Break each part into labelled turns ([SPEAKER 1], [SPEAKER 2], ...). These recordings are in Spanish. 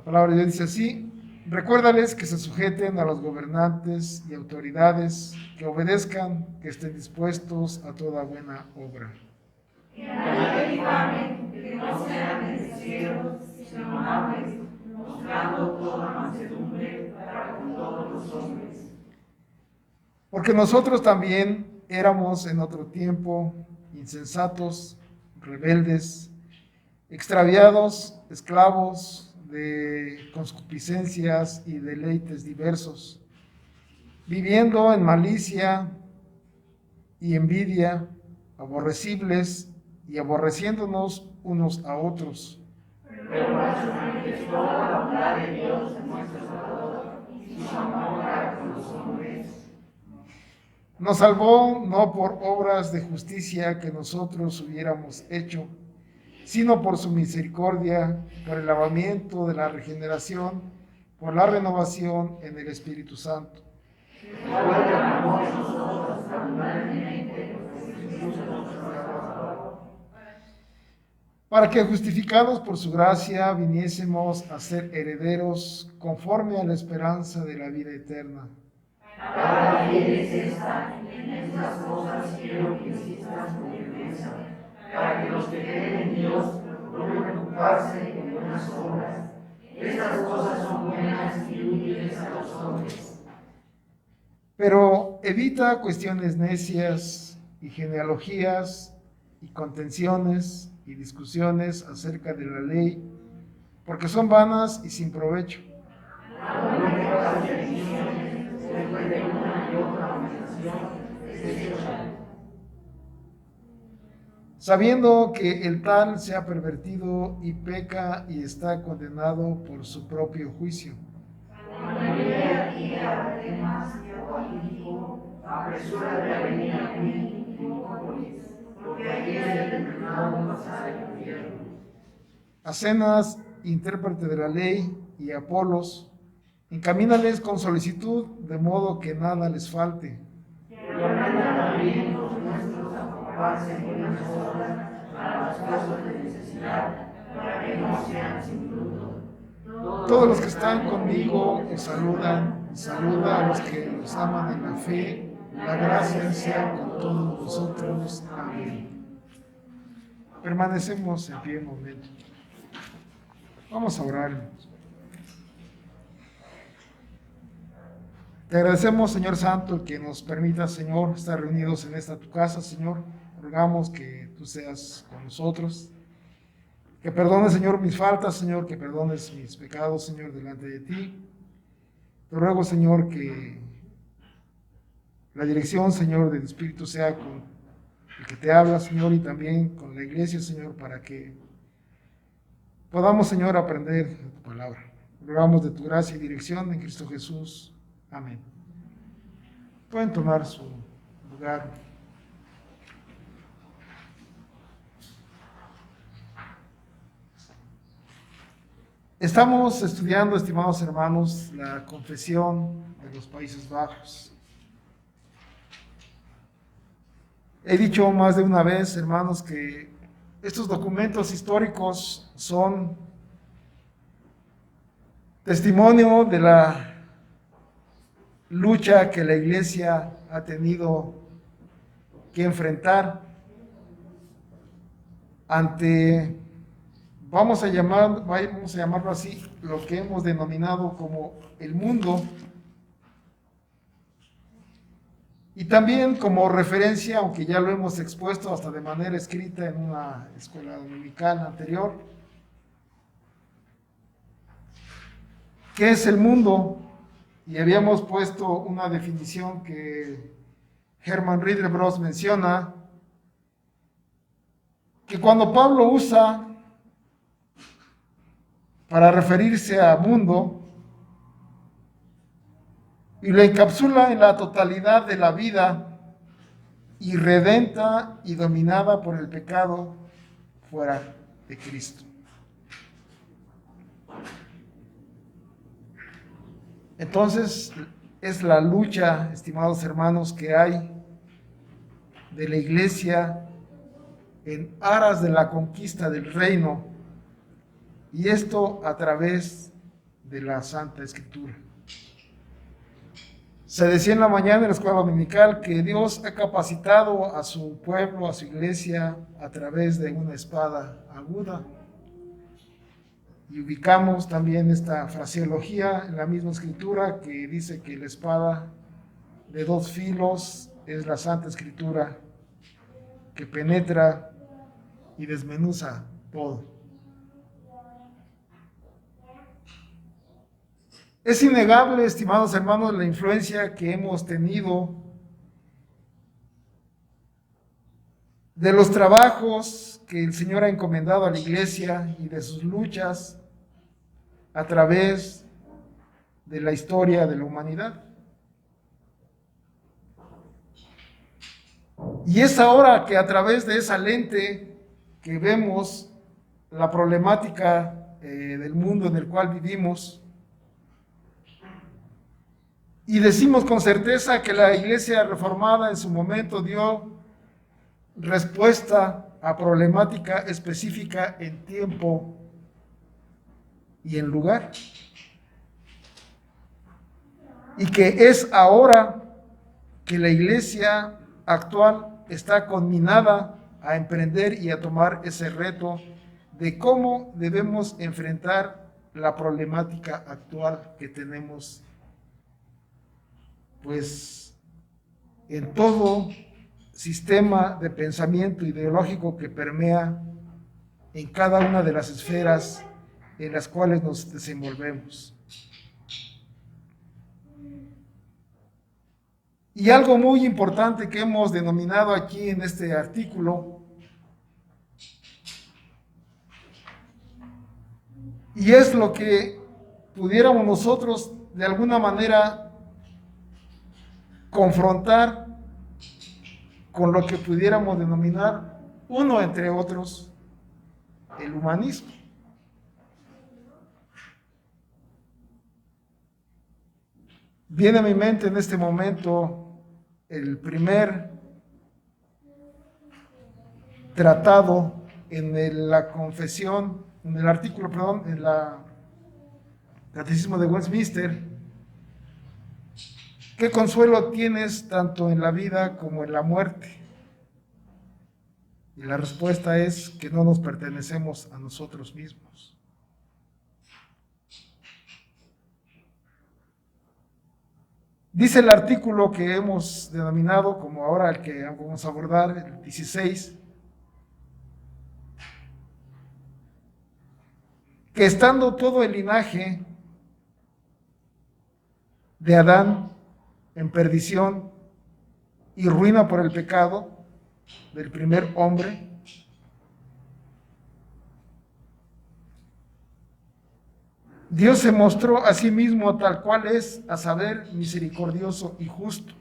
[SPEAKER 1] palabra de Dios dice así: recuérdales que se sujeten a los gobernantes y autoridades, que obedezcan, que estén dispuestos a toda buena obra.
[SPEAKER 2] Que nadie difame, que no sean necios, sino amables, mostrando toda mansedumbre para con todos los hombres.
[SPEAKER 1] Porque nosotros también éramos en otro tiempo insensatos, rebeldes, extraviados, esclavos de concupiscencias y deleites diversos, viviendo en malicia y envidia, aborrecibles y aborreciéndonos unos a otros.
[SPEAKER 2] Pero cuando se manifestó la bondad de Dios nuestro Salvador y su amor para con los hombres,
[SPEAKER 1] Nos salvó no por obras de justicia que nosotros hubiéramos hecho, sino por su misericordia, por el lavamiento de la regeneración, por la renovación en el Espíritu Santo. Para que, justificados por su gracia, viniésemos a ser herederos conforme a la esperanza de la vida eterna.
[SPEAKER 2] para quienes están en estas cosas quiero que insistas con firmeza, para que los que creen en Dios logren ocuparse en buenas obras. Estas cosas son buenas y útiles a los hombres.
[SPEAKER 1] Pero evita cuestiones necias y genealogías y contenciones y discusiones acerca de la ley, porque son vanas y sin provecho. Sabiendo que el tal se ha pervertido y peca y está condenado por su propio juicio.
[SPEAKER 2] Apresúrate a venir a mí y no corres, porque aquí es determinado pasar el infierno.
[SPEAKER 1] A Zenas, intérprete de la ley, y a Apolos, encamínales con solicitud, de modo que nada les falte.
[SPEAKER 2] Pero ordena también los nuestros a ocuparse en buenas obras para los casos de necesidad, para que no sean sin fruto.
[SPEAKER 1] Todos los que están conmigo os saludan, saluda a los que los aman en la fe. La gracia sea con todos vosotros. Amén. Permanecemos en pie un momento. Vamos a orar. Te agradecemos, Señor Santo, que nos permita, Señor, estar reunidos en esta tu casa, Señor. Rogamos que tú seas con nosotros. Que perdones, Señor, mis faltas, Señor, que perdones mis pecados, Señor, delante de ti. Te ruego, Señor, que la dirección, Señor, del Espíritu sea con el que te habla, Señor, y también con la iglesia, Señor, para que podamos, Señor, aprender de tu palabra. Rogamos de tu gracia y dirección en Cristo Jesús. Amén. Pueden tomar su lugar. Estamos estudiando, estimados hermanos, la Confesión de los Países Bajos. He dicho más de una vez, hermanos, que estos documentos históricos son testimonio de la lucha que la Iglesia ha tenido que enfrentar ante, vamos a llamarlo así, lo que hemos denominado como el mundo, y también como referencia, aunque ya lo hemos expuesto hasta de manera escrita en una escuela dominical anterior, ¿qué es el mundo? Y habíamos puesto una definición que Hermann Ridderbos menciona, que cuando Pablo usa para referirse a mundo, y lo encapsula en la totalidad de la vida irredenta y dominada por el pecado fuera de Cristo. Entonces, es la lucha, estimados hermanos, que hay de la iglesia en aras de la conquista del reino, y esto a través de la Santa Escritura. Se decía en la mañana en la escuela dominical que Dios ha capacitado a su pueblo, a su iglesia, a través de una espada aguda. Y ubicamos también esta fraseología en la misma Escritura que dice que la espada de dos filos es la Santa Escritura que penetra y desmenuza todo. Es innegable, estimados hermanos, la influencia que hemos tenido de los trabajos que el Señor ha encomendado a la iglesia y de sus luchas a través de la historia de la humanidad. Y es ahora que a través de esa lente que vemos la problemática del mundo en el cual vivimos, y decimos con certeza que la iglesia reformada en su momento dio respuesta a problemática específica en tiempo y en lugar. Y que es ahora que la iglesia actual está conminada a emprender y a tomar ese reto de cómo debemos enfrentar la problemática actual que tenemos, pues, en todo sistema de pensamiento ideológico que permea en cada una de las esferas en las cuales nos desenvolvemos. Y algo muy importante que hemos denominado aquí en este artículo, y es lo que pudiéramos nosotros de alguna manera confrontar con lo que pudiéramos denominar, uno entre otros, el humanismo. Viene a mi mente en este momento el primer tratado en la confesión, en el artículo, perdón, en la Catecismo de Westminster. ¿Qué consuelo tienes tanto en la vida como en la muerte? Y la respuesta es que no nos pertenecemos a nosotros mismos. Dice el artículo que hemos denominado, como ahora el que vamos a abordar, el 16, que estando todo el linaje de Adán en perdición y ruina por el pecado del primer hombre, Dios se mostró a sí mismo tal cual es, a saber, misericordioso y justo.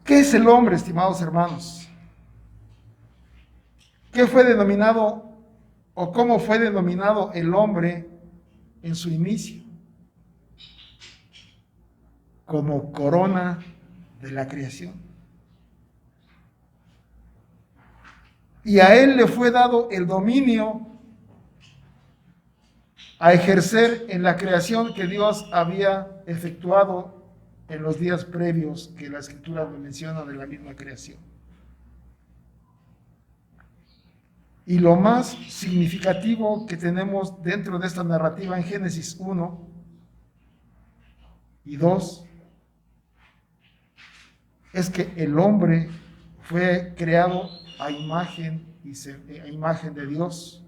[SPEAKER 1] ¿Qué es el hombre, estimados hermanos? ¿Qué fue denominado o cómo fue denominado el hombre en su inicio? Como corona de la creación. Y a él le fue dado el dominio a ejercer en la creación que Dios había efectuado en los días previos que la Escritura menciona de la misma creación. Y lo más significativo que tenemos dentro de esta narrativa en Génesis 1 y 2 es que el hombre fue creado a imagen de Dios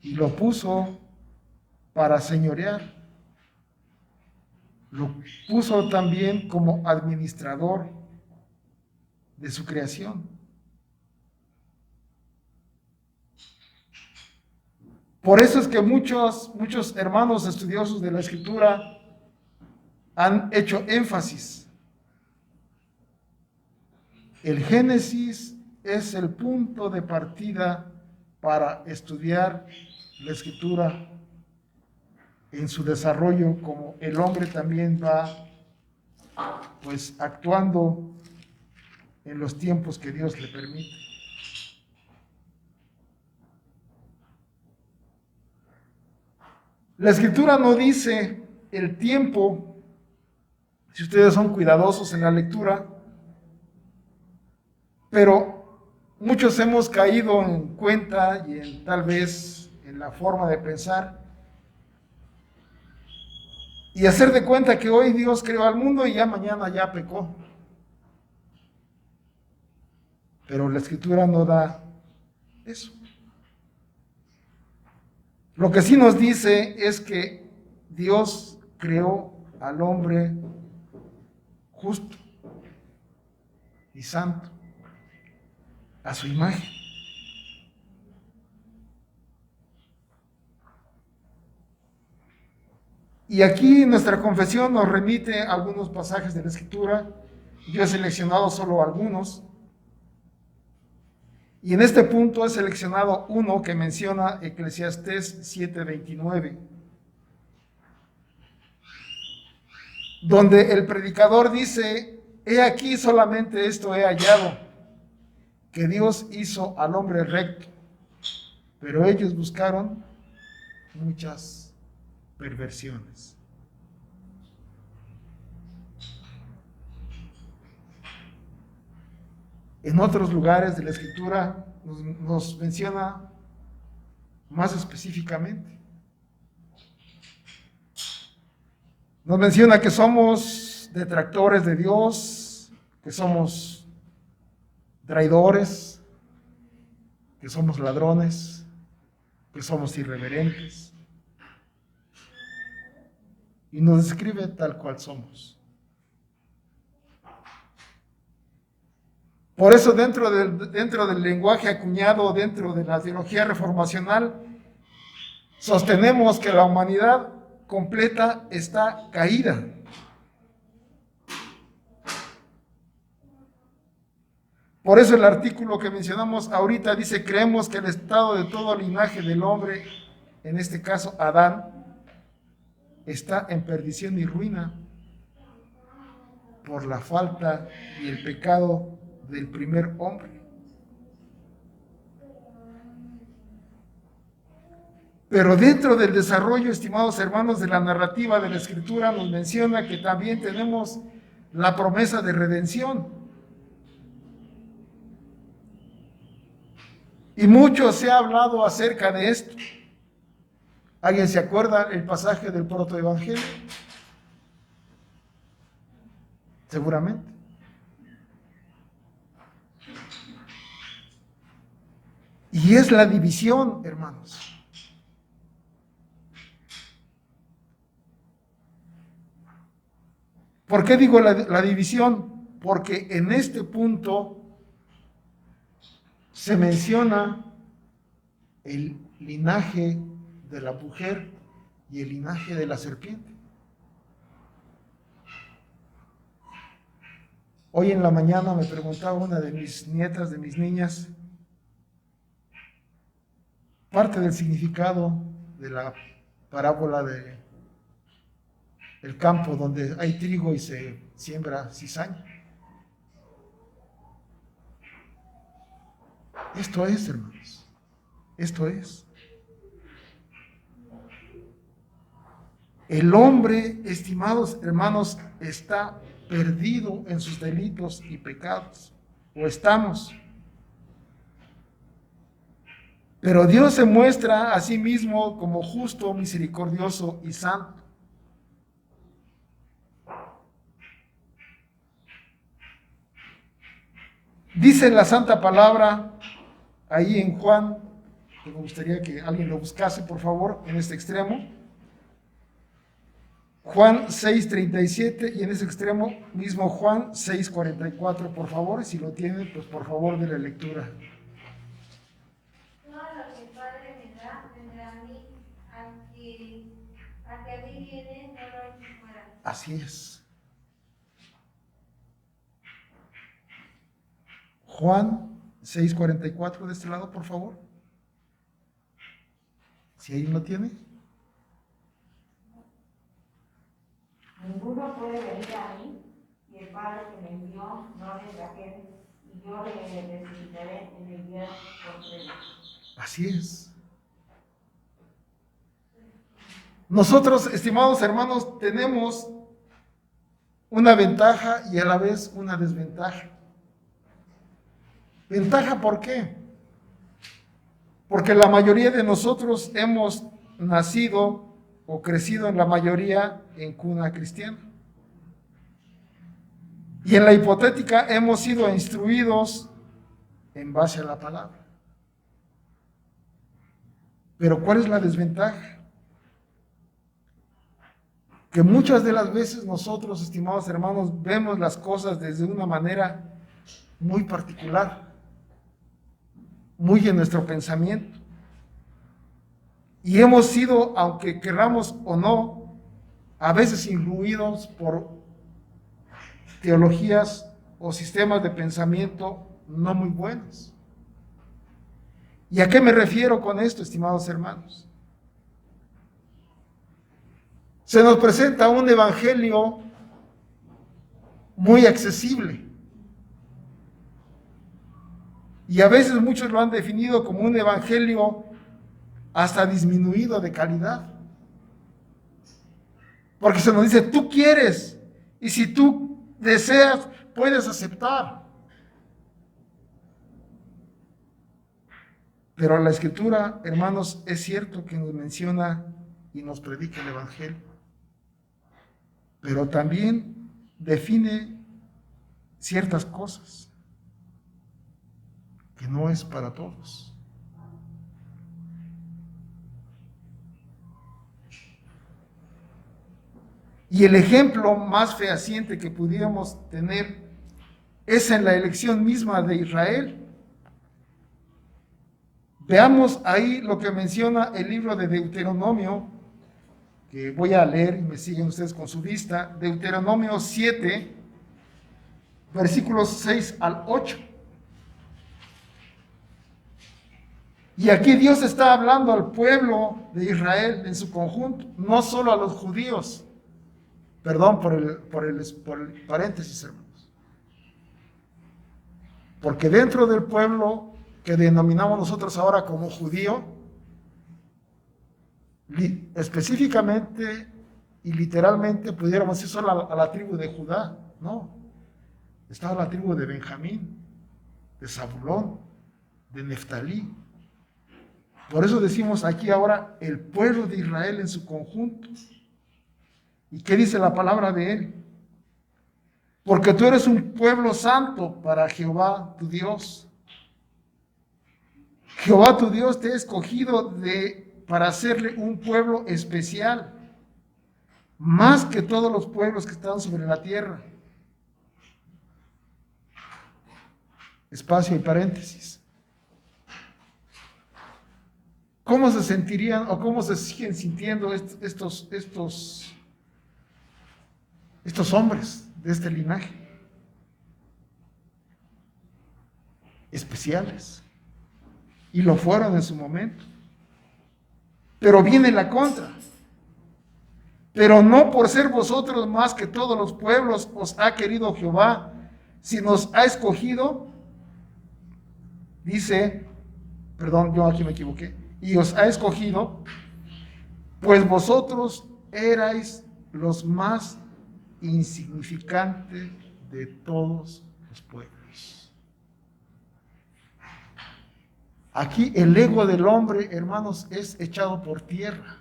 [SPEAKER 1] y lo puso para señorear, lo puso también como administrador de su creación. Por eso es que muchos hermanos estudiosos de la Escritura han hecho énfasis. El Génesis es el punto de partida para estudiar la Escritura en su desarrollo, como el hombre también va pues actuando en los tiempos que Dios le permite. La Escritura no dice el tiempo, si ustedes son cuidadosos en la lectura, pero muchos hemos caído en cuenta y en tal vez en la forma de pensar y hacer de cuenta que hoy Dios creó al mundo y ya mañana ya pecó. Pero la Escritura no da eso. Lo que sí nos dice es que Dios creó al hombre justo y santo a su imagen. Y aquí nuestra confesión nos remite a algunos pasajes de la Escritura. Yo he seleccionado solo algunos. Y en este punto he seleccionado uno que menciona Eclesiastés 7:29, donde el predicador dice: he aquí solamente esto he hallado, que Dios hizo al hombre recto, pero ellos buscaron muchas perversiones. En otros lugares de la Escritura nos menciona más específicamente. Nos menciona que somos detractores de Dios, que somos traidores, que somos ladrones, que somos irreverentes. Y nos describe tal cual somos. Por eso dentro del lenguaje acuñado, dentro de la teología reformacional, sostenemos que la humanidad completa está caída. Por eso el artículo que mencionamos ahorita dice: creemos que el estado de todo linaje del hombre, en este caso Adán, está en perdición y ruina por la falta y el pecado del primer hombre. Pero dentro del desarrollo, estimados hermanos, de la narrativa de la Escritura, nos menciona que también tenemos la promesa de redención. Y mucho se ha hablado acerca de esto. ¿Alguien se acuerda el pasaje del protoevangelio? Seguramente. Y es la división, hermanos. ¿Por qué digo la división? Porque en este punto se menciona el linaje de la mujer y el linaje de la serpiente. Hoy en la mañana me preguntaba una de mis nietas, de mis niñas, parte del significado de la parábola del campo donde hay trigo y se siembra cizaña. Esto es, hermanos, esto es. El hombre, estimados hermanos, está perdido en sus delitos y pecados, o estamos. Pero Dios se muestra a sí mismo como justo, misericordioso y santo. Dice la santa palabra ahí en Juan, que me gustaría que alguien lo buscase, por favor, en este extremo. Juan 6:37 y en ese extremo mismo Juan 6:44, por favor, si lo tienen, pues por favor de la lectura.
[SPEAKER 3] Todo lo que el Padre me da, vendrá a mí, a que a mí viene, no lo echo fuera.
[SPEAKER 1] Así es. Juan 6:44 de este lado, por favor. Si alguien lo tiene.
[SPEAKER 4] Ninguno puede venir a mí y el Padre que me envió no le trajere, y yo le resucitaré en el día postrero.
[SPEAKER 1] Así es. Nosotros, estimados hermanos, tenemos una ventaja y a la vez una desventaja. ¿Ventaja por qué? Porque la mayoría de nosotros hemos nacido o crecido en la mayoría en cuna cristiana. Y en la hipotética hemos sido instruidos en base a la palabra. Pero ¿cuál es la desventaja? Que muchas de las veces nosotros, estimados hermanos, vemos las cosas desde una manera muy particular, muy en nuestro pensamiento. Y hemos sido, aunque queramos o no, a veces influidos por teologías o sistemas de pensamiento no muy buenos. ¿Y a qué me refiero con esto, estimados hermanos? Se nos presenta un evangelio muy accesible. Y a veces muchos lo han definido como un evangelio hasta disminuido de calidad. Porque se nos dice, tú quieres, y si tú deseas, puedes aceptar. Pero la Escritura, hermanos, es cierto que nos menciona y nos predica el evangelio. Pero también define ciertas cosas que no es para todos. Y el ejemplo más fehaciente que pudiéramos tener es en la elección misma de Israel. Veamos ahí lo que menciona el libro de Deuteronomio, que voy a leer y me siguen ustedes con su vista. Deuteronomio 7, versículos 6 al 8. Y aquí Dios está hablando al pueblo de Israel en su conjunto, no solo a los judíos. Perdón por el paréntesis, hermanos. Porque dentro del pueblo que denominamos nosotros ahora como judío, específicamente y literalmente pudiéramos decir solo a la tribu de Judá, no. Estaba la tribu de Benjamín, de Zabulón, de Neftalí. Por eso decimos aquí ahora el pueblo de Israel en su conjunto. ¿Y qué dice la palabra de él? Porque tú eres un pueblo santo para Jehová tu Dios. Jehová tu Dios te ha escogido para hacerle un pueblo especial, más que todos los pueblos que están sobre la tierra. Espacio y paréntesis. ¿Cómo se sentirían o cómo se siguen sintiendo estos hombres de este linaje? Especiales. Y lo fueron en su momento. Pero viene la contra. Pero no por ser vosotros más que todos los pueblos os ha querido Jehová, si nos ha escogido, dice, perdón, yo aquí me equivoqué, y os ha escogido, pues vosotros erais los más insignificantes de todos los pueblos. Aquí el ego del hombre, hermanos, es echado por tierra.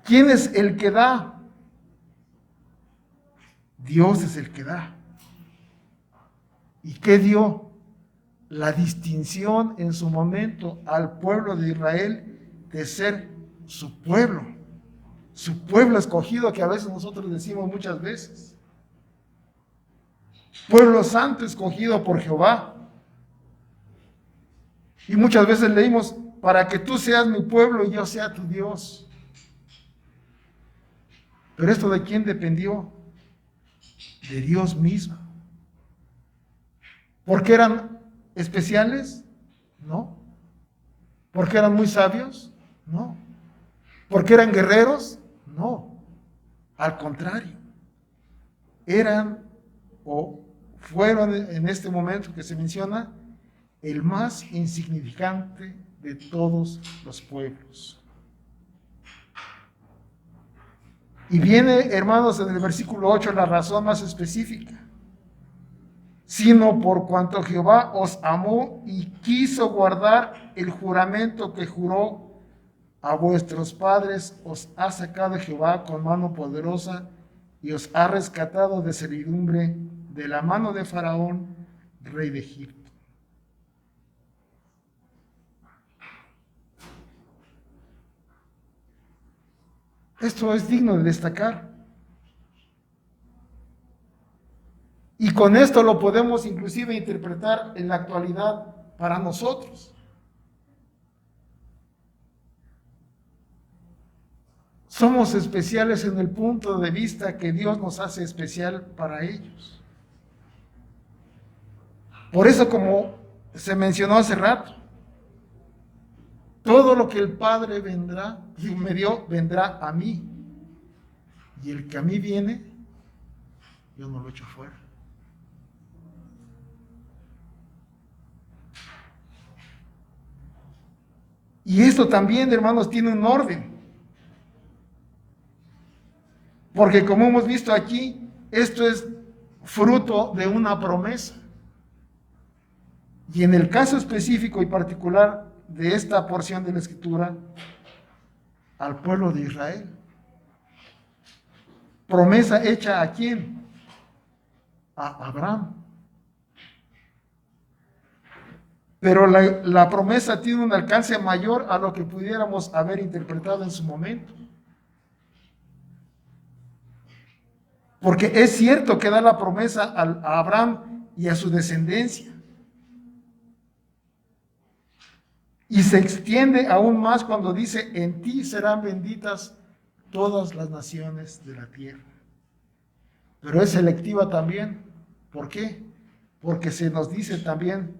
[SPEAKER 1] ¿Quién es el que da? Dios es el que da. ¿Y qué dio? La distinción en su momento al pueblo de Israel de ser su pueblo escogido, que a veces nosotros decimos muchas veces. Pueblo santo escogido por Jehová. Y muchas veces leímos, para que tú seas mi pueblo y yo sea tu Dios. Pero esto ¿de quién dependió? De Dios mismo. ¿Por qué eran especiales? No. ¿Por qué eran muy sabios? No. ¿Por qué eran guerreros? No. Al contrario. Eran o fueron en este momento que se menciona el más insignificante de todos los pueblos. Y viene, hermanos, en el versículo 8 la razón más específica. Sino por cuanto Jehová os amó y quiso guardar el juramento que juró a vuestros padres, os ha sacado Jehová con mano poderosa y os ha rescatado de servidumbre de la mano de Faraón, rey de Egipto. Esto es digno de destacar. Y con esto lo podemos inclusive interpretar en la actualidad para nosotros. Somos especiales en el punto de vista que Dios nos hace especial para ellos. Por eso, como se mencionó hace rato, todo lo que el Padre me dio, vendrá a mí. Y el que a mí viene, yo no lo echo fuera. Y esto también, hermanos, tiene un orden. Porque como hemos visto aquí, esto es fruto de una promesa. Y en el caso específico y particular de esta porción de la Escritura, al pueblo de Israel. Promesa hecha ¿a quién? A Abraham. Pero la promesa tiene un alcance mayor a lo que pudiéramos haber interpretado en su momento. Porque es cierto que da la promesa a Abraham y a su descendencia. Y se extiende aún más cuando dice, en ti serán benditas todas las naciones de la tierra. Pero es selectiva también. ¿Por qué? Porque se nos dice también,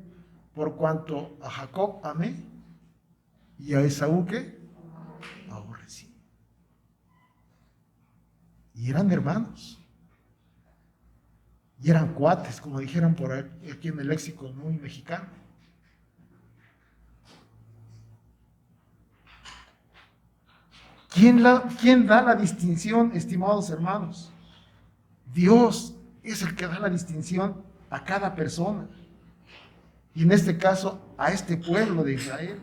[SPEAKER 1] por cuanto a Jacob amé y a Esaú ¿qué? Aborrecí. Y eran hermanos. Y eran cuates, como dijeron por aquí en el léxico muy mexicano. ¿Quién da la distinción, estimados hermanos? Dios es el que da la distinción a cada persona. Y en este caso, a este pueblo de Israel.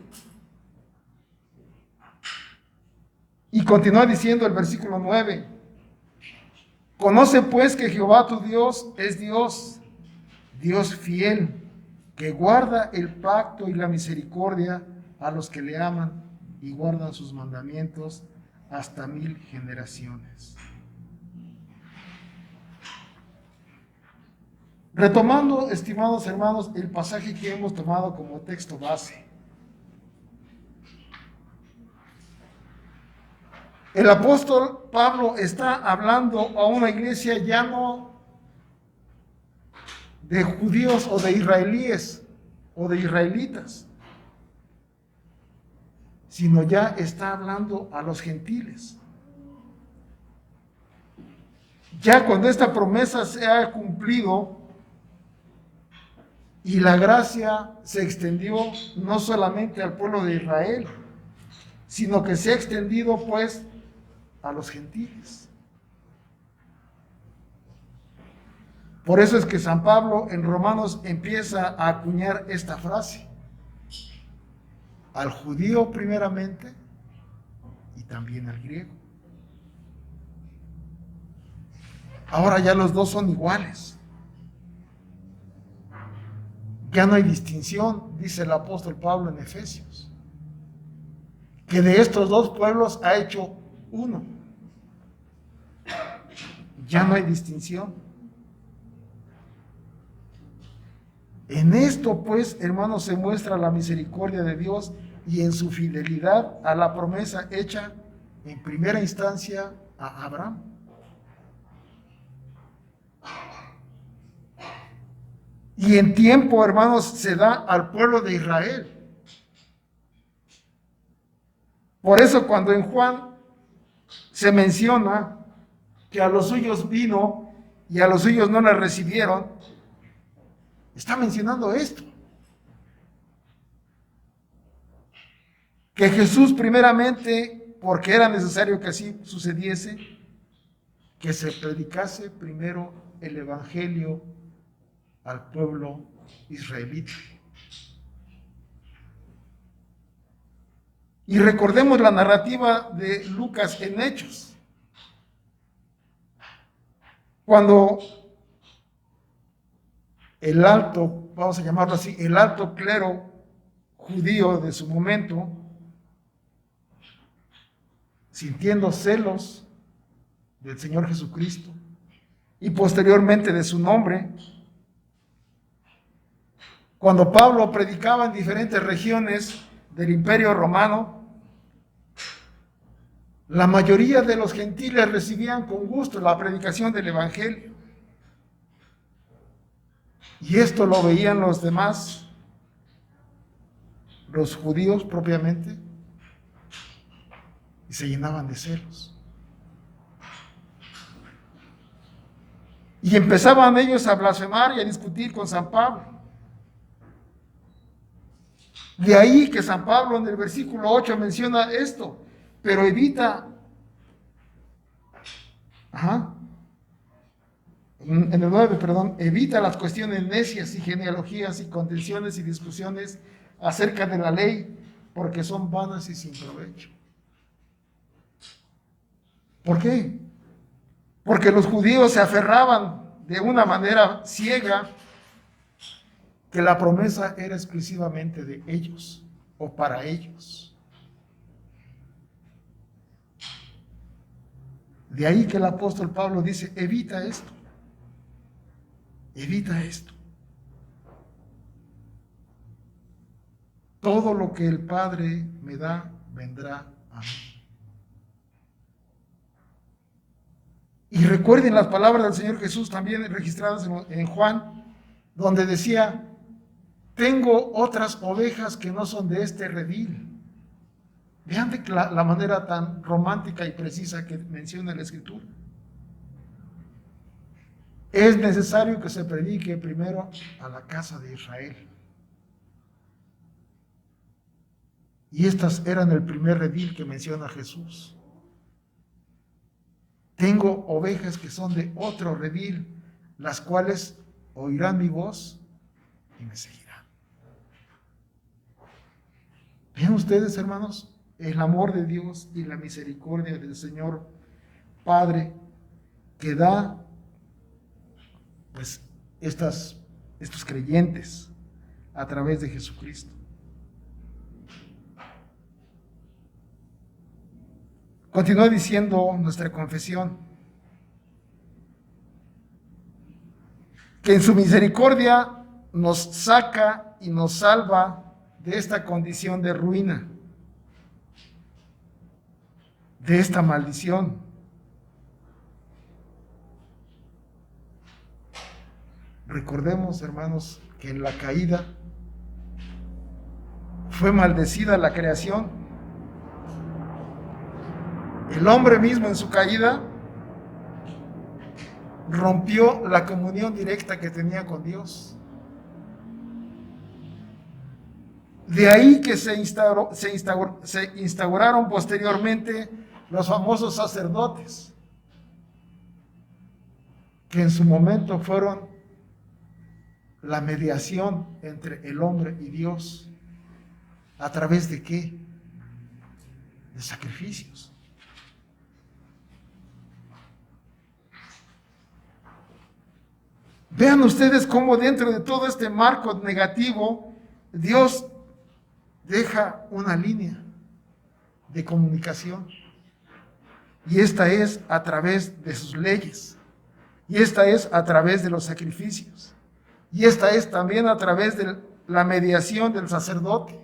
[SPEAKER 1] Y continúa diciendo el versículo 9. Conoce pues que Jehová tu Dios es Dios, Dios fiel, que guarda el pacto y la misericordia a los que le aman y guardan sus mandamientos hasta 1000 generaciones. Retomando, estimados hermanos, el pasaje que hemos tomado como texto base. El apóstol Pablo está hablando a una iglesia ya no de judíos o de israelíes o de israelitas, sino ya está hablando a los gentiles. Ya cuando esta promesa se ha cumplido y la gracia se extendió no solamente al pueblo de Israel, sino que se ha extendido pues a los gentiles. Por eso es que San Pablo en Romanos empieza a acuñar esta frase: al judío primeramente y también al griego. Ahora ya los dos son iguales. Ya no hay distinción, dice el apóstol Pablo en Efesios, que de estos dos pueblos ha hecho uno. Ya no hay distinción. En esto, pues, hermanos, se muestra la misericordia de Dios y en su fidelidad a la promesa hecha en primera instancia a Abraham. Y en tiempo, hermanos, se da al pueblo de Israel. Por eso cuando en Juan se menciona que a los suyos vino y a los suyos no le recibieron, está mencionando esto. que Jesús primeramente, porque era necesario que así sucediese, que se predicase primero el evangelio al pueblo israelita. Y recordemos la narrativa de Lucas en Hechos, cuando el alto, vamos a llamarlo así, el alto clero judío de su momento, sintiendo celos del Señor Jesucristo y posteriormente de su nombre, cuando Pablo predicaba en diferentes regiones del Imperio Romano, la mayoría de los gentiles recibían con gusto la predicación del Evangelio. Y esto lo veían los demás, los judíos propiamente, y se llenaban de celos. Y empezaban ellos a blasfemar y a discutir con San Pablo. De ahí que San Pablo en el versículo 8 menciona esto, pero evita, en el 9, perdón, evita las cuestiones necias y genealogías y contenciones y discusiones acerca de la ley, porque son vanas y sin provecho. ¿Por qué? Porque los judíos se aferraban de una manera ciega que la promesa era exclusivamente de ellos o para ellos. De ahí que el apóstol Pablo dice, evita esto, evita esto. Todo lo que el Padre me da, vendrá a mí. Y recuerden las palabras del Señor Jesús también registradas en Juan, donde decía, tengo otras ovejas que no son de este redil. Vean la manera tan romántica y precisa que menciona la Escritura. Es necesario que se predique primero a la casa de Israel. Y estas eran el primer redil que menciona Jesús. Tengo ovejas que son de otro redil, las cuales oirán mi voz y me seguirán. Vean ustedes, hermanos, el amor de Dios y la misericordia del Señor Padre que da pues estos creyentes a través de Jesucristo. Continúa diciendo nuestra confesión que en su misericordia nos saca y nos salva de esta condición de ruina, de esta maldición. Recordemos, hermanos, que en la caída fue maldecida la creación. El hombre mismo en su caída rompió la comunión directa que tenía con Dios. De ahí que se instauraron posteriormente los famosos sacerdotes, que en su momento fueron la mediación entre el hombre y Dios. ¿A través de qué? De sacrificios. Vean ustedes cómo dentro de todo este marco negativo, Dios deja una línea de comunicación. Y esta es a través de sus leyes. Y esta es a través de los sacrificios. Y esta es también a través de la mediación del sacerdote.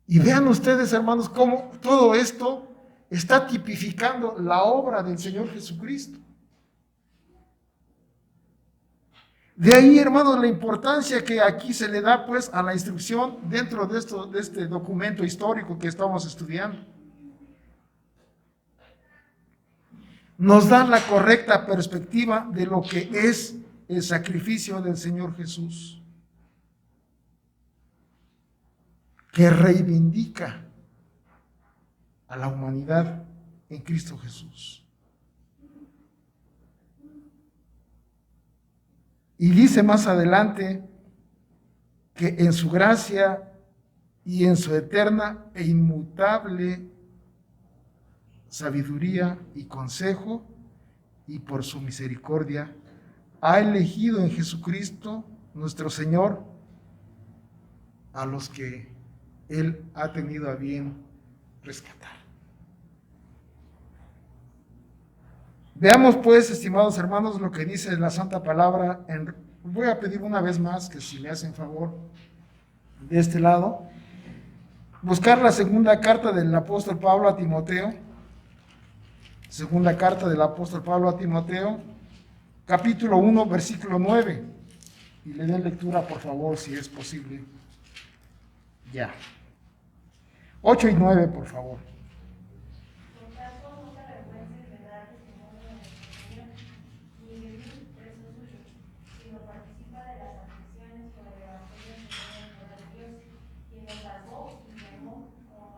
[SPEAKER 1] Y vean ustedes, hermanos, cómo todo esto está tipificando la obra del Señor Jesucristo. De ahí, hermanos, la importancia que aquí se le da pues a la instrucción dentro de este documento histórico que estamos estudiando. Nos da la correcta perspectiva de lo que es el sacrificio del Señor Jesús. que reivindica a la humanidad en Cristo Jesús. Y dice más adelante que en su gracia y en su eterna e inmutable sabiduría y consejo, y por su misericordia, ha elegido en Jesucristo nuestro Señor a los que Él ha tenido a bien rescatar. Veamos pues, estimados hermanos, lo que dice la Santa Palabra. Voy a pedir una vez más que si me hacen favor de este lado, buscar la segunda carta del apóstol Pablo a Timoteo. Segunda carta del apóstol Pablo a Timoteo, capítulo 1, versículo 9. Y le den lectura, por favor, si es posible. Ya. 8 y 9, por favor.
[SPEAKER 3] Por tanto, no te avergüences de dar testimonio de nuestro Señor, ni de mí, preso suyo, sino participa de las aflicciones por el Evangelio del poder de Dios, quien nos salvó y llamó como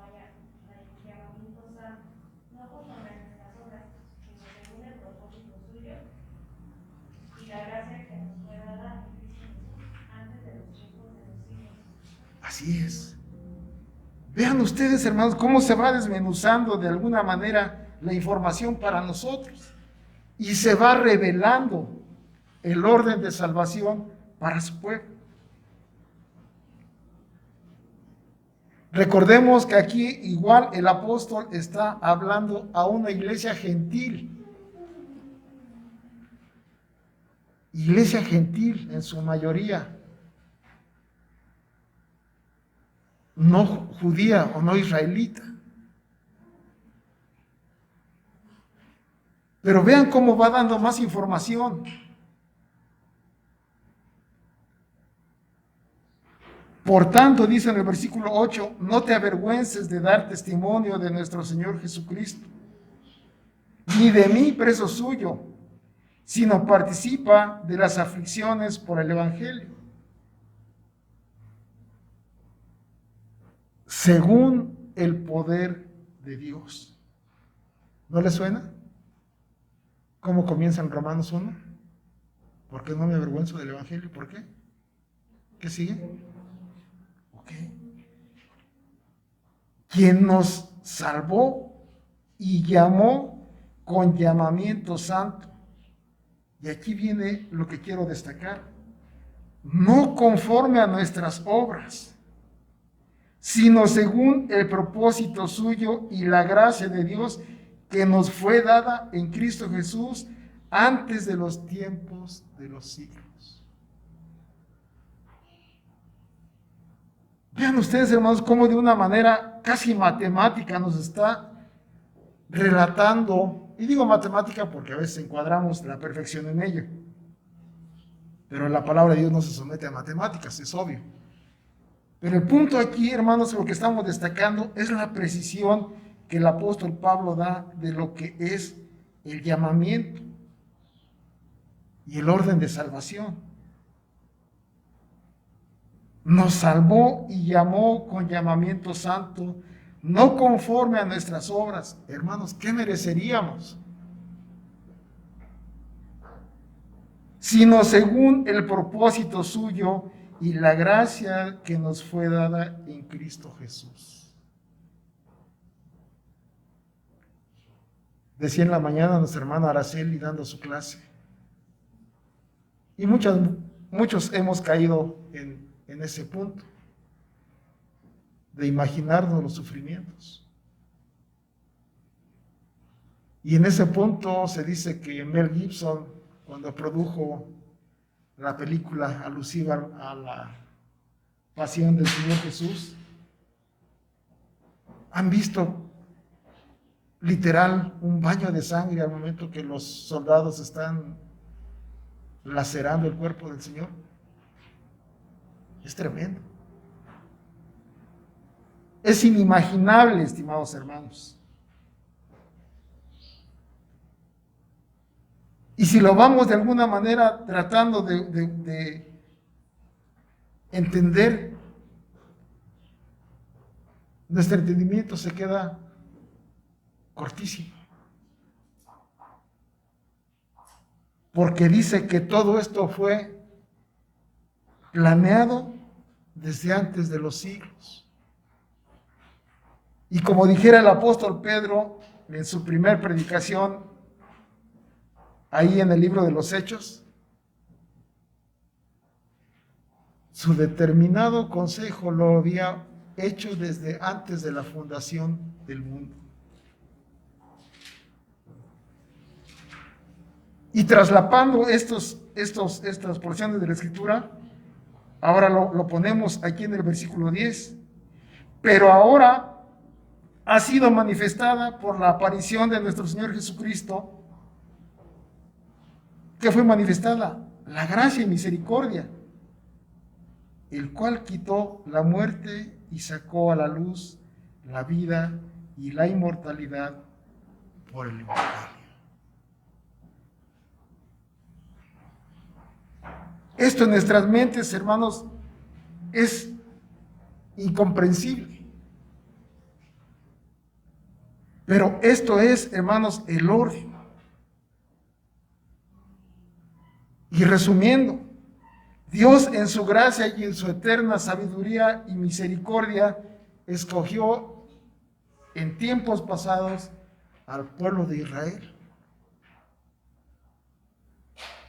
[SPEAKER 3] llamamiento santo, no conforme a nuestras obras, sino según el propósito suyo y la gracia que nos fue dada en Cristo Jesús antes de los tiempos de los siglos.
[SPEAKER 1] Así es. Vean ustedes, hermanos, cómo se va desmenuzando de alguna manera la información para nosotros y se va revelando el orden de salvación para su pueblo. Recordemos que aquí igual el apóstol está hablando a una iglesia gentil. Iglesia gentil en su mayoría. No judía o no israelita. Pero vean cómo va dando más información. Por tanto, dice en el versículo 8, no te avergüences de dar testimonio de nuestro Señor Jesucristo, ni de mí, preso suyo, sino participa de las aflicciones por el Evangelio, según el poder de Dios. ¿No le suena? ¿Cómo comienza en Romanos 1? ¿Por qué no me avergüenzo del Evangelio? ¿Por qué? ¿Qué sigue? Ok. Quien nos salvó y llamó con llamamiento santo. Y aquí viene lo que quiero destacar. No conforme a nuestras obras, sino según el propósito suyo y la gracia de Dios que nos fue dada en Cristo Jesús antes de los tiempos de los siglos. Vean ustedes, hermanos, cómo de una manera casi matemática nos está relatando, y digo matemática porque a veces encuadramos la perfección en ello, pero la palabra de Dios no se somete a matemáticas, es obvio. Pero el punto aquí, hermanos, lo que estamos destacando es la precisión que el apóstol Pablo da de lo que es el llamamiento y el orden de salvación. Nos salvó y llamó con llamamiento santo, no conforme a nuestras obras. Hermanos, ¿qué mereceríamos? Sino según el propósito suyo y la gracia que nos fue dada en Cristo Jesús. Decía en la mañana nuestra hermana Araceli dando su clase. Y muchos hemos caído en ese punto de imaginarnos los sufrimientos. Y en ese punto se dice que Mel Gibson, cuando produjo la película alusiva a la pasión del Señor Jesús, han visto literal un baño de sangre al momento que los soldados están lacerando el cuerpo del Señor. Es tremendo. Es inimaginable, estimados hermanos. Y si lo vamos de alguna manera tratando de entender, nuestro entendimiento se queda cortísimo. Porque dice que todo esto fue planeado desde antes de los siglos. Y como dijera el apóstol Pedro en su primer predicación, ahí en el libro de los Hechos, su determinado consejo lo había hecho desde antes de la fundación del mundo. Y traslapando estas porciones de la Escritura, ahora lo ponemos aquí en el versículo 10. Pero ahora ha sido manifestada por la aparición de nuestro Señor Jesucristo. ¿Qué fue manifestada? La gracia y misericordia, el cual quitó la muerte y sacó a la luz la vida y la inmortalidad por el Evangelio. Esto en nuestras mentes, hermanos, es incomprensible. Pero esto es, hermanos, el orden. Y resumiendo, Dios en su gracia y en su eterna sabiduría y misericordia escogió en tiempos pasados al pueblo de Israel.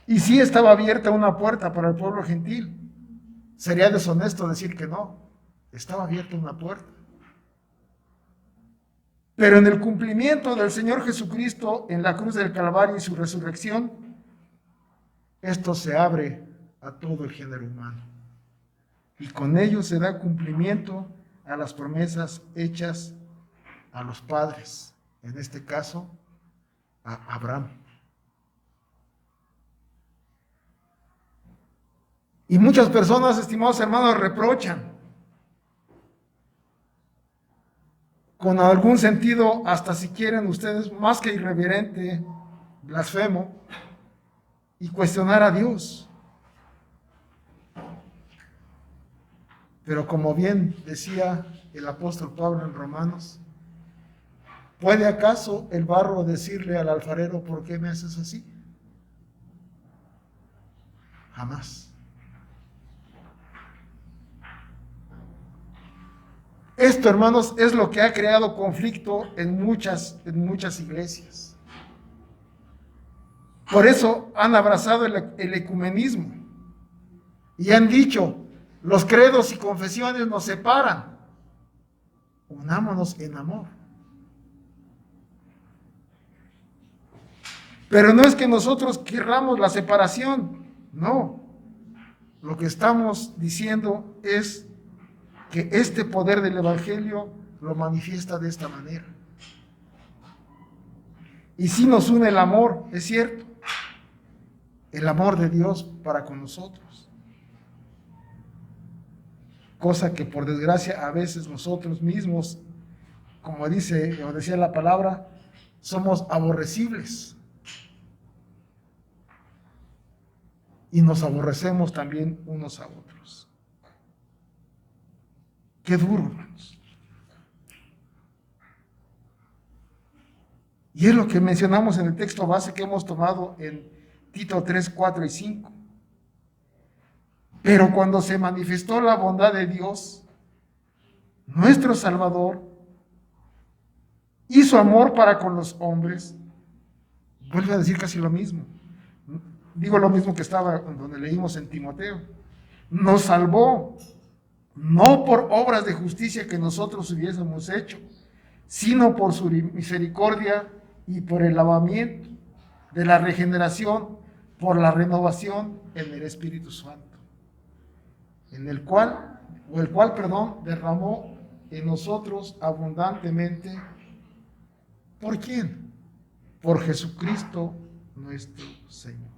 [SPEAKER 1] Y sí estaba abierta una puerta para el pueblo gentil. Sería deshonesto decir que no. Estaba abierta una puerta. Pero en el cumplimiento del Señor Jesucristo en la cruz del Calvario y su resurrección, esto se abre a todo el género humano. Y con ello se da cumplimiento a las promesas hechas a los padres, en este caso a Abraham. Y muchas personas, estimados hermanos, reprochan con algún sentido, hasta si quieren ustedes, más que irreverente, blasfemo, y cuestionar a Dios. Pero como bien decía el apóstol Pablo en Romanos, ¿puede acaso el barro decirle al alfarero, ¿por qué me haces así? Jamás. Esto, hermanos, es lo que ha creado conflicto en muchas iglesias. Por eso han abrazado el ecumenismo y han dicho, los credos y confesiones nos separan, unámonos en amor. Pero no es que nosotros querramos la separación, no. Lo que estamos diciendo es que este poder del Evangelio lo manifiesta de esta manera. Y sí nos une el amor, es cierto, el amor de Dios para con nosotros. Cosa que por desgracia a veces nosotros mismos, como decía la palabra, somos aborrecibles. Y nos aborrecemos también unos a otros. Qué duro, hermanos. Y es lo que mencionamos en el texto base que hemos tomado en Tito 3, 4 y 5. Pero cuando se manifestó la bondad de Dios, nuestro Salvador, y su amor para con los hombres, vuelve a decir casi lo mismo. Digo lo mismo que estaba donde leímos en Timoteo. Nos salvó, no por obras de justicia que nosotros hubiésemos hecho, sino por su misericordia y por el lavamiento de la regeneración, por la renovación en el Espíritu Santo, el cual derramó en nosotros abundantemente. ¿Por quién? Por Jesucristo nuestro Señor.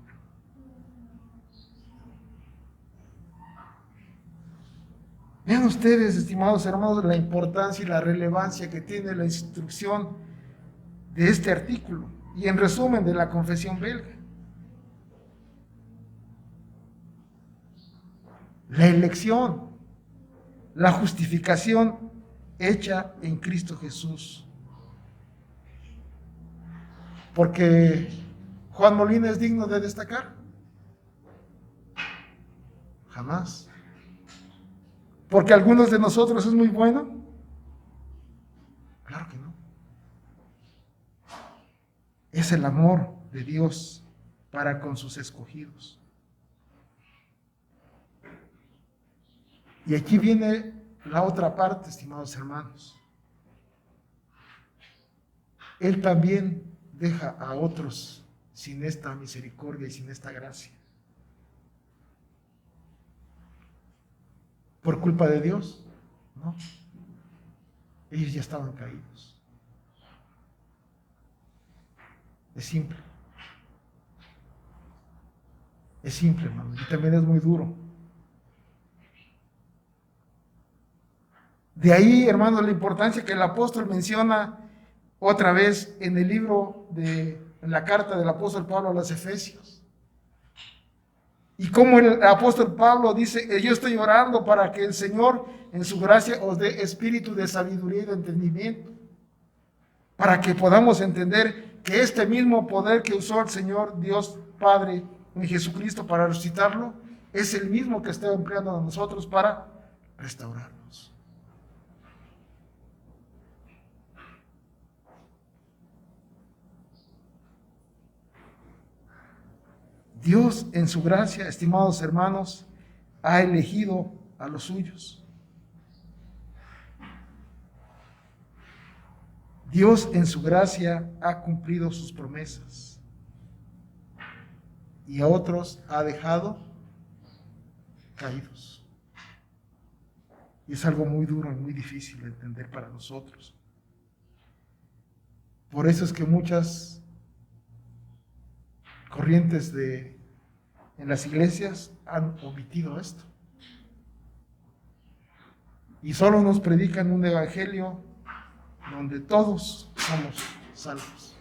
[SPEAKER 1] Vean ustedes, estimados hermanos, la importancia y la relevancia que tiene la instrucción de este artículo y en resumen de la confesión belga. La elección, la justificación hecha en Cristo Jesús. Porque Juan Molina es digno de destacar. Jamás. Porque algunos de nosotros es muy bueno. Claro que no. Es el amor de Dios para con sus escogidos. Y aquí viene la otra parte, estimados hermanos. Él también deja a otros sin esta misericordia y sin esta gracia. ¿Por culpa de Dios? No. Ellos ya estaban caídos. Es simple. Es simple, hermano. Y también es muy duro. De ahí, hermano, la importancia que el apóstol menciona otra vez en el libro en la carta del apóstol Pablo a los Efesios. Y como el apóstol Pablo dice, yo estoy orando para que el Señor en su gracia os dé espíritu de sabiduría y de entendimiento, para que podamos entender que este mismo poder que usó el Señor Dios Padre en Jesucristo para resucitarlo, es el mismo que está empleando a nosotros para restaurarnos. Dios en su gracia, estimados hermanos, ha elegido a los suyos. Dios en su gracia ha cumplido sus promesas y a otros ha dejado caídos. Y es algo muy duro y muy difícil de entender para nosotros. Por eso es que muchas corrientes en las iglesias han omitido esto. Y solo nos predican un evangelio donde todos somos salvos.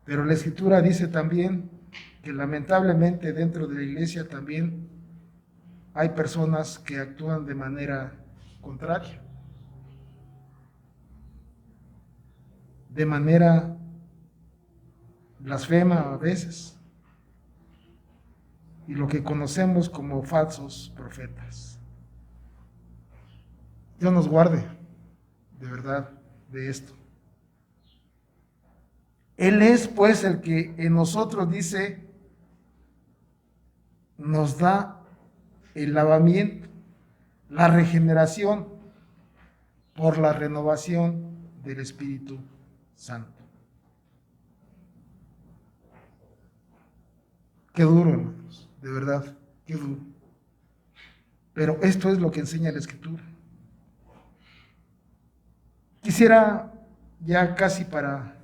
[SPEAKER 1] Pero la Escritura dice también que lamentablemente dentro de la iglesia también hay personas que actúan de manera contraria, de manera blasfema a veces, y lo que conocemos como falsos profetas. Dios nos guarde, de verdad, de esto. Él es pues el que en nosotros dice, nos da el lavamiento, la regeneración por la renovación del Espíritu Santo. Qué duro, hermanos, de verdad, qué duro. Pero esto es lo que enseña la Escritura. Quisiera ya casi para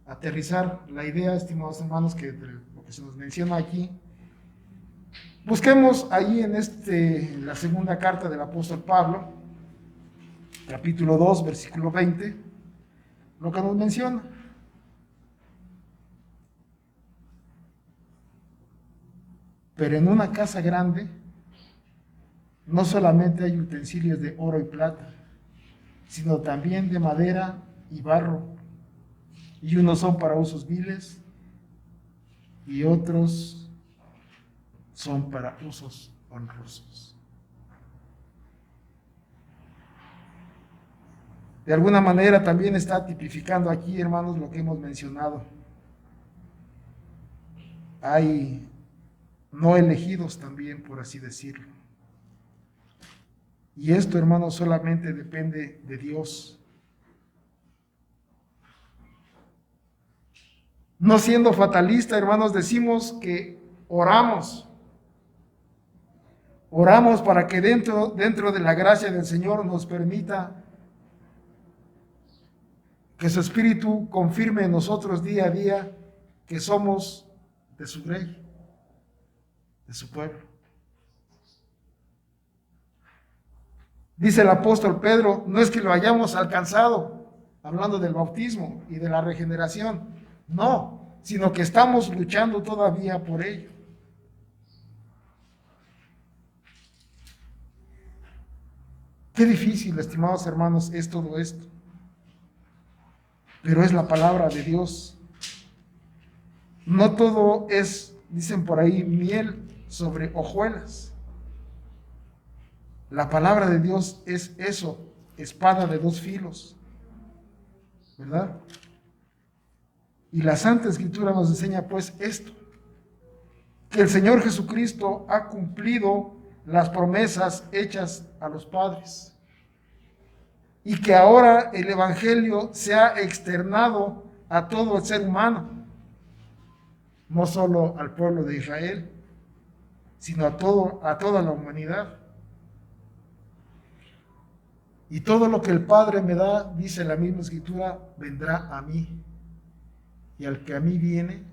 [SPEAKER 1] aterrizar la idea, estimados hermanos, que de lo que se nos menciona aquí, busquemos ahí en la segunda carta del apóstol Pablo, capítulo 2, versículo 20, lo que nos menciona. Pero en una casa grande no solamente hay utensilios de oro y plata, sino también de madera y barro, y unos son para usos viles y otros son para usos honrosos. De alguna manera también está tipificando aquí, hermanos, lo que hemos mencionado. Hay no elegidos también, por así decirlo. Y esto, hermanos, solamente depende de Dios. No siendo fatalista, hermanos, decimos que oramos para que dentro de la gracia del Señor nos permita que su Espíritu confirme en nosotros día a día que somos de su grey, de su pueblo. Dice el apóstol Pedro, no es que lo hayamos alcanzado, hablando del bautismo y de la regeneración, no, sino que estamos luchando todavía por ello. Qué difícil, estimados hermanos, es todo esto. Pero es la palabra de Dios. No todo es, dicen por ahí, miel sobre hojuelas. La palabra de Dios es eso, espada de dos filos, ¿verdad? Y la Santa Escritura nos enseña pues esto, que el Señor Jesucristo ha cumplido las promesas hechas a los padres y que ahora el Evangelio se ha externado a todo el ser humano, no solo al pueblo de Israel, sino a toda la humanidad. Y todo lo que el Padre me da, dice la misma Escritura, vendrá a mí. Y al que a mí viene,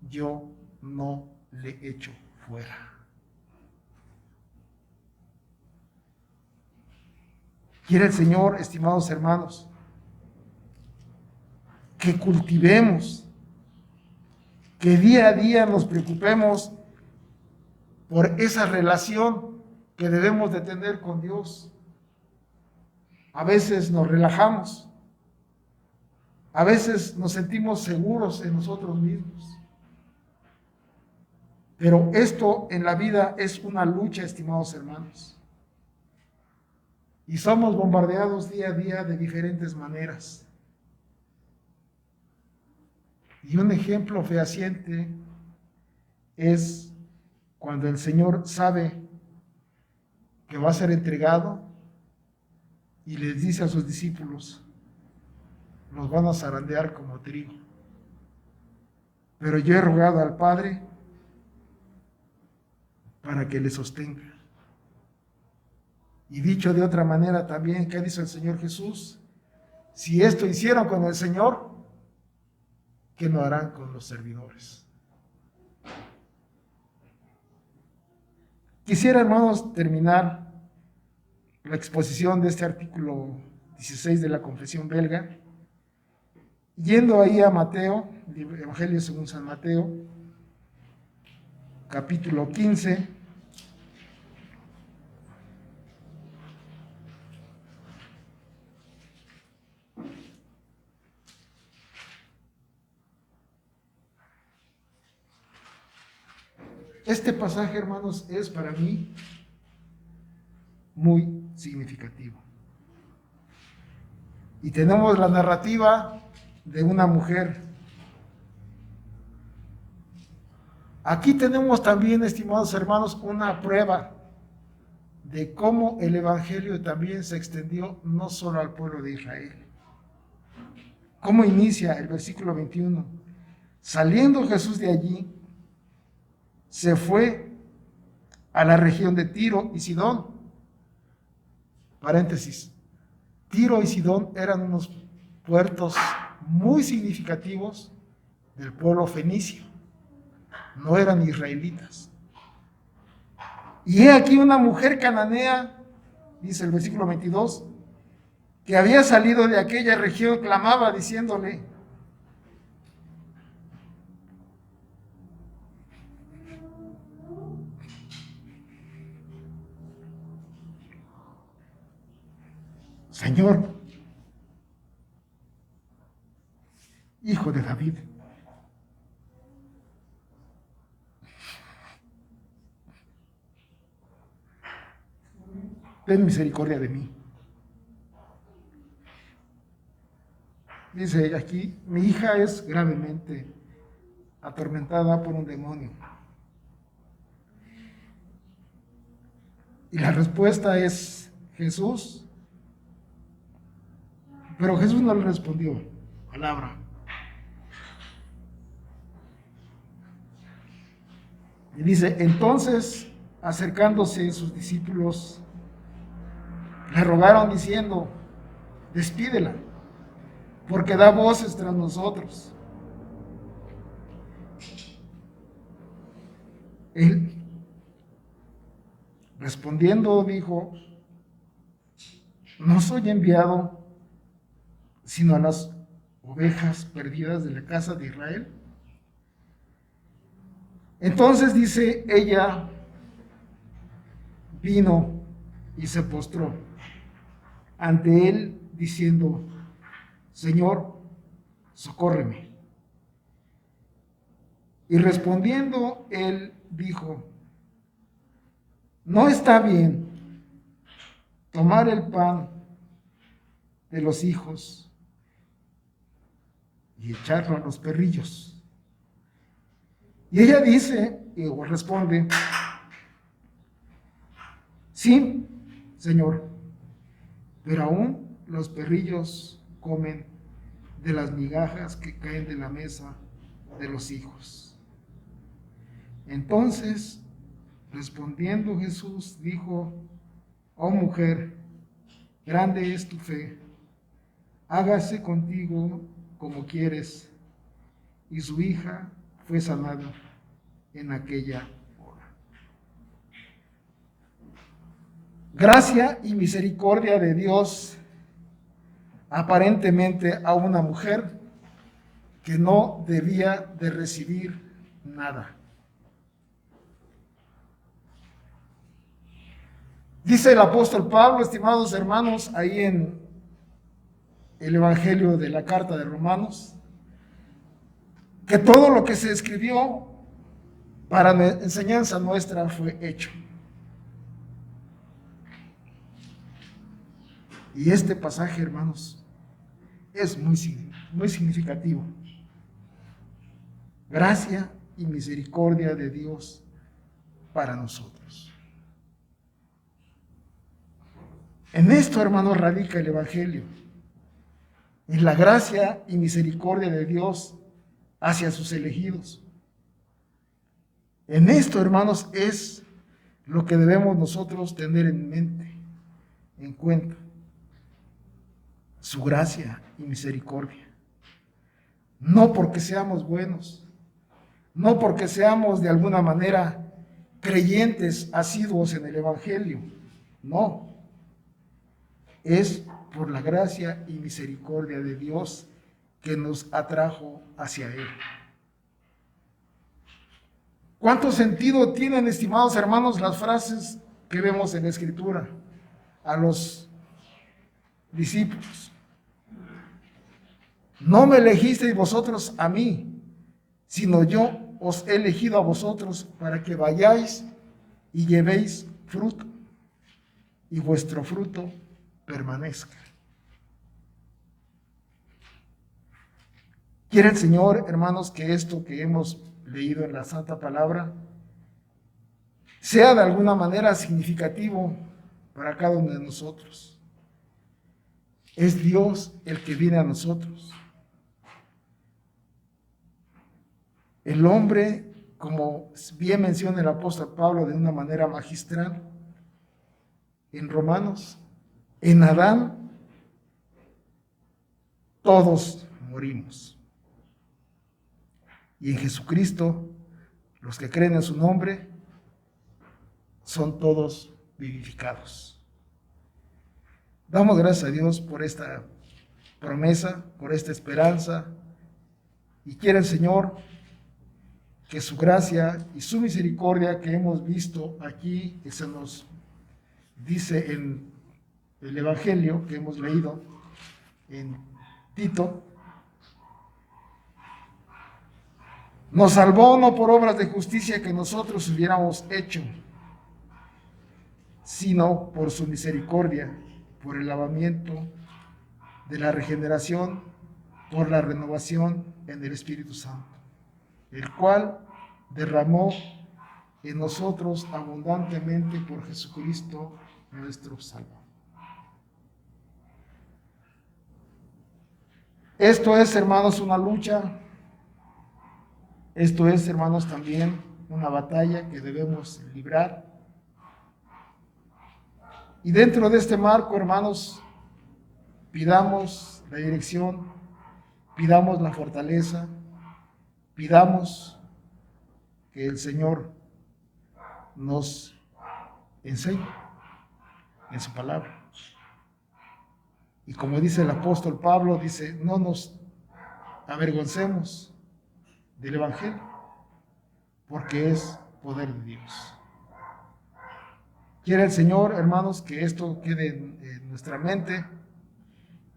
[SPEAKER 1] yo no le echo fuera. Quiere el Señor, estimados hermanos, que cultivemos, que día a día nos preocupemos por esa relación que debemos de tener con Dios. A veces nos relajamos, a veces nos sentimos seguros en nosotros mismos. Pero esto en la vida es una lucha, estimados hermanos. Y somos bombardeados día a día de diferentes maneras. Y un ejemplo fehaciente es cuando el Señor sabe que va a ser entregado y les dice a sus discípulos, los van a zarandear como trigo. Pero yo he rogado al Padre para que le sostenga. Y dicho de otra manera también, ¿qué dice el Señor Jesús? Si esto hicieron con el Señor, ¿qué no harán con los servidores? Quisiera, hermanos, terminar la exposición de este artículo 16 de la Confesión Belga, yendo ahí a Mateo, el Evangelio según San Mateo, capítulo 15, este pasaje, hermanos, es para mí muy significativo. Y tenemos la narrativa de una mujer. Aquí tenemos también, estimados hermanos, una prueba de cómo el Evangelio también se extendió no solo al pueblo de Israel. ¿Cómo inicia el versículo 21? Saliendo Jesús de allí, se fue a la región de Tiro y Sidón. Paréntesis. Tiro y Sidón eran unos puertos muy significativos del pueblo fenicio. No eran israelitas. Y he aquí una mujer cananea, dice el versículo 22, que había salido de aquella región, clamaba diciéndole: Señor, Hijo de David, ten misericordia de mí. Dice aquí, mi hija es gravemente atormentada por un demonio. Y la respuesta es Jesús. Pero Jesús no le respondió palabra. Y dice, entonces, acercándose sus discípulos, le rogaron diciendo: despídela, porque da voces tras nosotros. Él, respondiendo, dijo: no soy enviado sino a las ovejas perdidas de la casa de Israel. Entonces, dice ella, vino y se postró ante él diciendo: Señor, socórreme. Y respondiendo él dijo: no está bien tomar el pan de los hijos y echarlo a los perrillos. Y ella dice, o responde: sí, Señor, pero aún los perrillos comen de las migajas que caen de la mesa de los hijos. Entonces, respondiendo Jesús, dijo: oh mujer, grande es tu fe, hágase contigo como quieres. Y su hija fue sanada en aquella hora. Gracia y misericordia de Dios aparentemente a una mujer que no debía de recibir nada. Dice el apóstol Pablo, estimados hermanos, ahí en el Evangelio de la carta de Romanos, que todo lo que se escribió para enseñanza nuestra fue hecho. Y este pasaje, hermanos, es muy significativo. Gracia y misericordia de Dios para nosotros. En esto, hermanos, radica el Evangelio, en la gracia y misericordia de Dios hacia sus elegidos. En esto, hermanos, es lo que debemos nosotros tener en mente, en cuenta: su gracia y misericordia. No porque seamos buenos, no porque seamos de alguna manera creyentes asiduos en el Evangelio, no. Es por la gracia y misericordia de Dios que nos atrajo hacia Él. ¿Cuánto sentido tienen, estimados hermanos, las frases que vemos en la Escritura a los discípulos? No me elegisteis vosotros a mí, sino yo os he elegido a vosotros para que vayáis y llevéis fruto, y vuestro fruto permanezca. Quiere el Señor, hermanos, que esto que hemos leído en la Santa Palabra sea de alguna manera significativo para cada uno de nosotros. Es Dios el que viene a nosotros. El hombre, como bien menciona el apóstol Pablo de una manera magistral en Romanos, en Adán todos morimos. Y en Jesucristo, los que creen en su nombre, son todos vivificados. Damos gracias a Dios por esta promesa, por esta esperanza, y quiere el Señor que su gracia y su misericordia que hemos visto aquí, que se nos dice en el Evangelio que hemos leído en Tito, nos salvó no por obras de justicia que nosotros hubiéramos hecho, sino por su misericordia, por el lavamiento de la regeneración, por la renovación en el Espíritu Santo, el cual derramó en nosotros abundantemente por Jesucristo nuestro Salvador. Esto es, hermanos, una lucha. Esto es, hermanos, también una batalla que debemos librar. Y dentro de este marco, hermanos, pidamos la dirección, pidamos la fortaleza, pidamos que el Señor nos enseñe en su palabra. Y como dice el apóstol Pablo, dice: no nos avergoncemos del Evangelio, porque es poder de Dios. Quiere el Señor, hermanos, que esto quede en nuestra mente,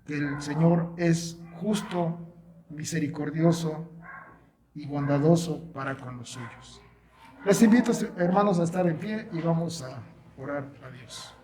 [SPEAKER 1] que el Señor es justo, misericordioso y bondadoso para con los suyos. Les invito, hermanos, a estar en pie y vamos a orar a Dios.